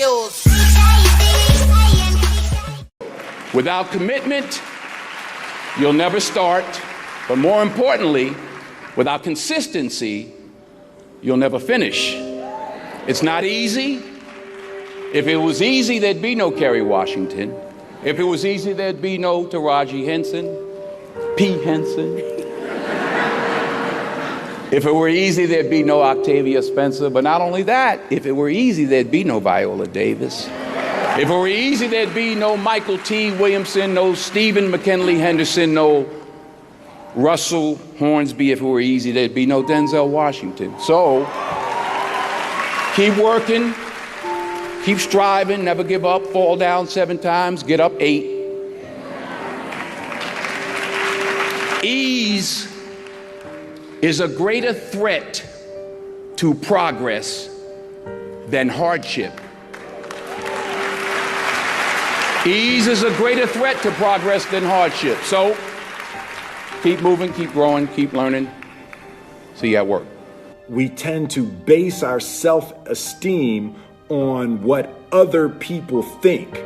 skills. Without commitment, you'll never start. But more importantly, without consistency, you'll never finish. It's not easy. If it was easy, there'd be no Kerry Washington. If it was easy, there'd be no Taraji Henson, P. Henson. If it were easy, there'd be no Octavia Spencer. But not only that, if it were easy, there'd be no Viola Davis. If it were easy, there'd be no Michael T. Williamson, no Stephen McKinley Henderson, no Russell Hornsby. If it were easy, there'd be no Denzel Washington. So, keep working, keep striving, never give up, fall down 7 times, get up 8. Ease is a greater threat to progress than hardship. Ease is a greater threat to progress than hardship. So, keep moving, keep growing, keep learning. See you at work. We tend to base our self-esteem on what other people think.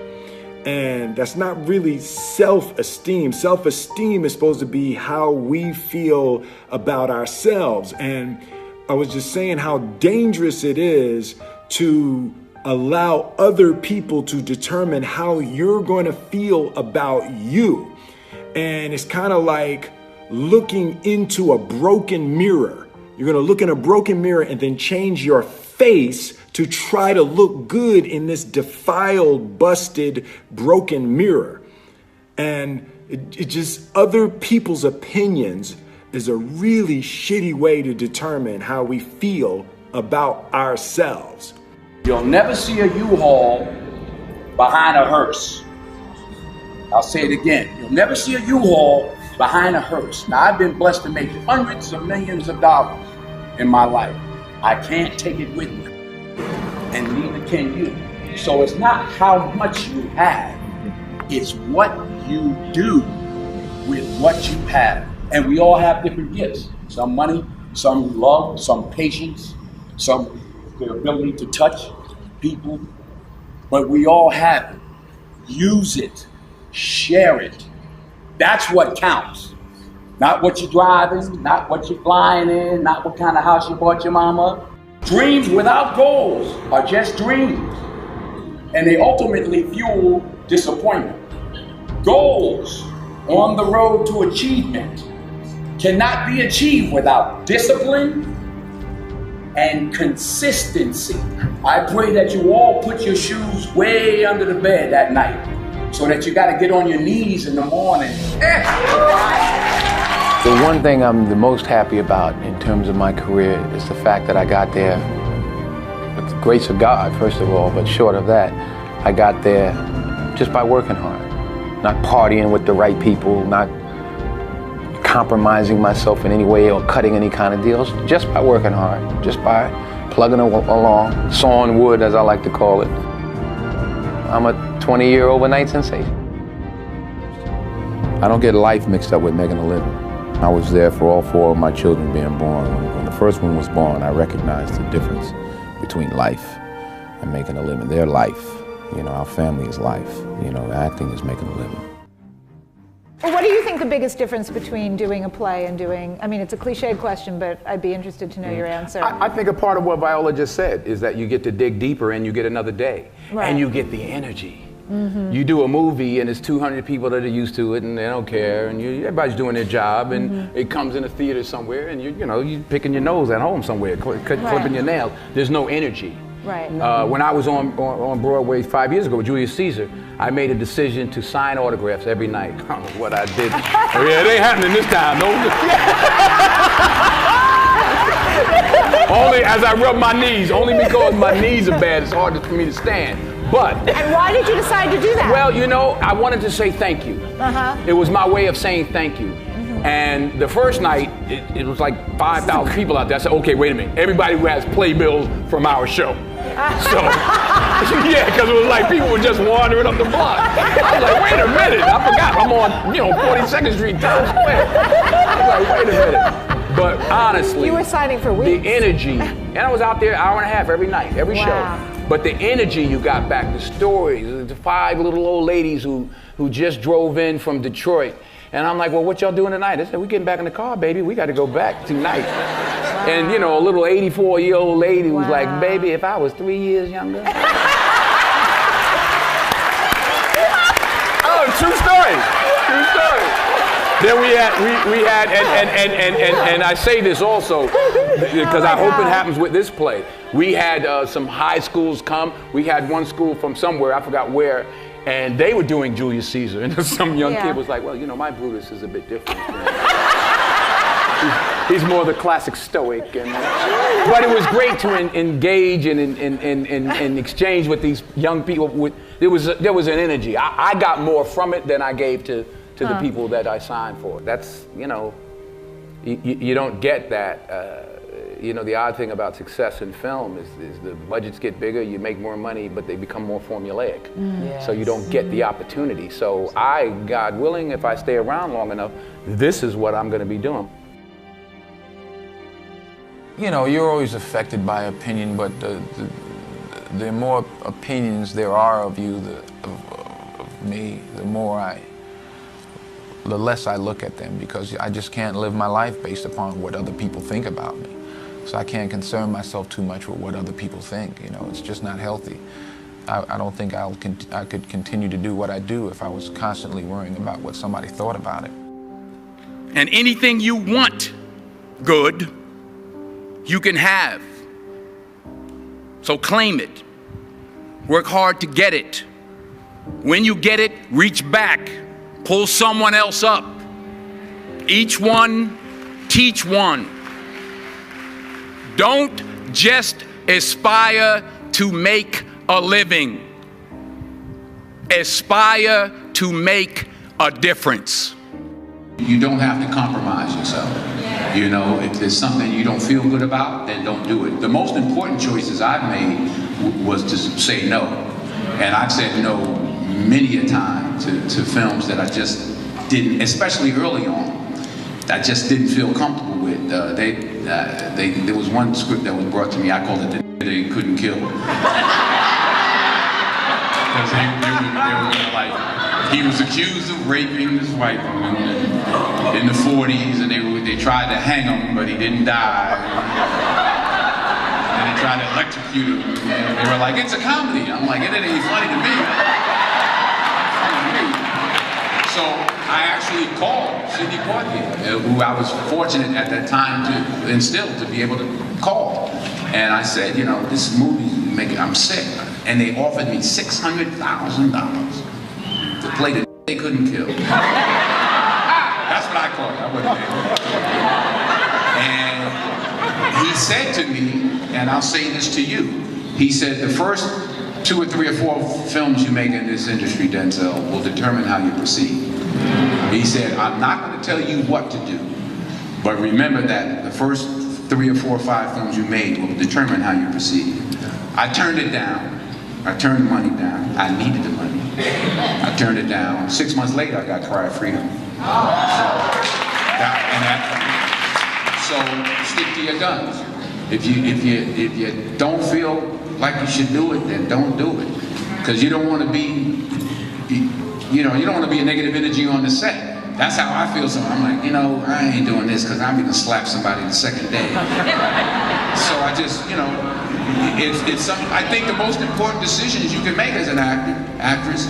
And that's not really self-esteem. Self-esteem is supposed to be how we feel about ourselves. And I was just saying how dangerous it is to allow other people to determine how you're going to feel about you. And it's kind of like looking into a broken mirror. You're going to look in a broken mirror and then change your face to try to look good in this defiled, busted, broken mirror. And it just, other people's opinions is a really shitty way to determine how we feel about ourselves. You'll never see a U-Haul behind a hearse. I'll say it again. You'll never see a U-Haul behind a hearse. Now, I've been blessed to make hundreds of millions of dollars in my life. I can't take it with me, and neither can you. So it's not how much you have, it's what you do with what you have. And we all have different gifts. Some money, some love, some patience, some the ability to touch people, but we all have it. Use it, share it. That's what counts. Not what you're driving, not what you're flying in, not what kind of house you bought your mama. Dreams without goals are just dreams, and they ultimately fuel disappointment. Goals on the road to achievement cannot be achieved without discipline and consistency. I pray that you all put your shoes way under the bed that night so that you gotta get on your knees in the morning. The one thing I'm the most happy about in terms of my career is the fact that I got there with the grace of God, first of all, but short of that, I got there just by working hard, not partying with the right people, not compromising myself in any way or cutting any kind of deals, just by working hard, just by plugging along, sawing wood, as I like to call it. I'm a 20-year overnight sensation. I don't get life mixed up with making a living. I was there for all 4 of my children being born. When the first one was born, I recognized the difference between life and making a living. Their life, you know, our family is life. You know, acting is making a living. What do you think the biggest difference between doing a play and doing, I mean, it's a cliched question, but I'd be interested to know your answer. I think a part of what Viola just said is that you get to dig deeper and you get another day. Right. And you get the energy. Mm-hmm. You do a movie and there's 200 people that are used to it and they don't care and everybody's doing their job and it comes in a theater somewhere and you're picking your nose at home somewhere, clipping your nails. There's no energy. Right. When I was on Broadway 5 years ago with Julius Caesar, I made a decision to sign autographs every night. I don't know what I did. Yeah, it ain't happening this time. No. Only as I rub my knees, only because my knees are bad, it's hard for me to stand. But. And why did you decide to do that? Well, you know, I wanted to say thank you. It was my way of saying thank you. And the first night, it was like 5,000 people out there. I said, okay, wait a minute. Everybody who has playbills from our show. So, yeah, because it was like people were just wandering up the block. I was like, wait a minute. I forgot I'm on, 42nd Street, Times Square. I was like, wait a minute. But honestly, you were signing for weeks. The energy, and I was out there an hour and a half every night, every show. But the energy you got back, the stories, the 5 little old ladies who just drove in from Detroit. And I'm like, well, what y'all doing tonight? They said, we getting back in the car, baby. We got to go back tonight. Wow. And, you know, a little 84-year-old lady was like, baby, if I was 3 years younger. Oh, true story. True story. Then we had, and I say this also, because I hope it happens with this play. We had some high schools come. We had one school from somewhere, I forgot where, and they were doing Julius Caesar. And some young kid was like, well, you know, my Brutus is a bit different. He's more the classic stoic. But it was great to engage and exchange with these young people. There was an energy. I got more from it than I gave to the people that I signed for. That's, you know, you don't get that. You know, the odd thing about success in film is the budgets get bigger, you make more money, but they become more formulaic. Yes. So you don't get the opportunity. So God willing, if I stay around long enough, this is what I'm going to be doing. You know, you're always affected by opinion, but the more opinions there are of you, of me, the less I look at them, because I just can't live my life based upon what other people think about me. So I can't concern myself too much with what other people think. You know, it's just not healthy. I don't think I could continue to do what I do if I was constantly worrying about what somebody thought about it. And anything you want good, you can have. So claim it. Work hard to get it. When you get it, reach back. Pull someone else up. Each one, teach one. Don't just aspire to make a living. Aspire to make a difference. You don't have to compromise yourself. You know, if there's something you don't feel good about, then don't do it. The most important choices I've made was to say no. And I've said no many a time to films that I just didn't, especially early on, I just didn't feel comfortable with. There was one script that was brought to me, I called it the they couldn't kill. Because they were like, he was accused of raping his wife in the 40s, and they tried to hang him, but he didn't die. And they tried to electrocute him. And they were like, it's a comedy. I'm like, it ain't funny to me. So I actually called Sidney Poitier, who I was fortunate at that time to instill, to be able to call. And I said, you know, this movie, I'm sick. And they offered me $600,000 to play the they couldn't kill. That's what I called it. I wasn't there. And he said to me, and I'll say this to you, he said, the first 2 or 3 or 4 films you make in this industry, Denzel, will determine how you proceed. He said, I'm not going to tell you what to do, but remember that the first 3 or 4 or 5 films you made will determine how you proceed. I turned it down. I turned the money down. I needed the money. I turned it down. 6 months later, I got Cry of Freedom. So stick to your guns. If you don't feel like you should do it, then don't do it. Because you don't want to be, you don't want to be a negative energy on the set. That's how I feel. So I'm like, you know, I ain't doing this because I'm gonna slap somebody the second day. So I just, you know, it's something. I think the most important decisions you can make as an actress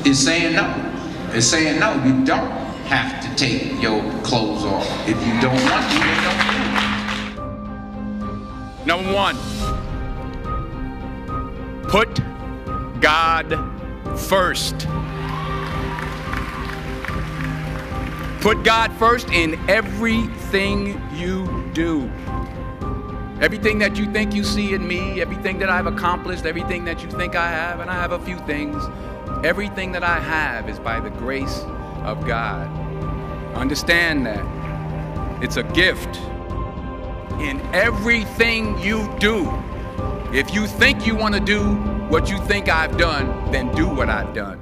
is saying no. Is saying no. You don't have to take your clothes off. If you don't want to, then don't do it. Number 1, put God first. Put God first in everything you do. Everything that you think you see in me, everything that I've accomplished, everything that you think I have, and I have a few things, everything that I have is by the grace of God. Understand that. It's a gift. In everything you do, if you think you want to do what you think I've done, then do what I've done.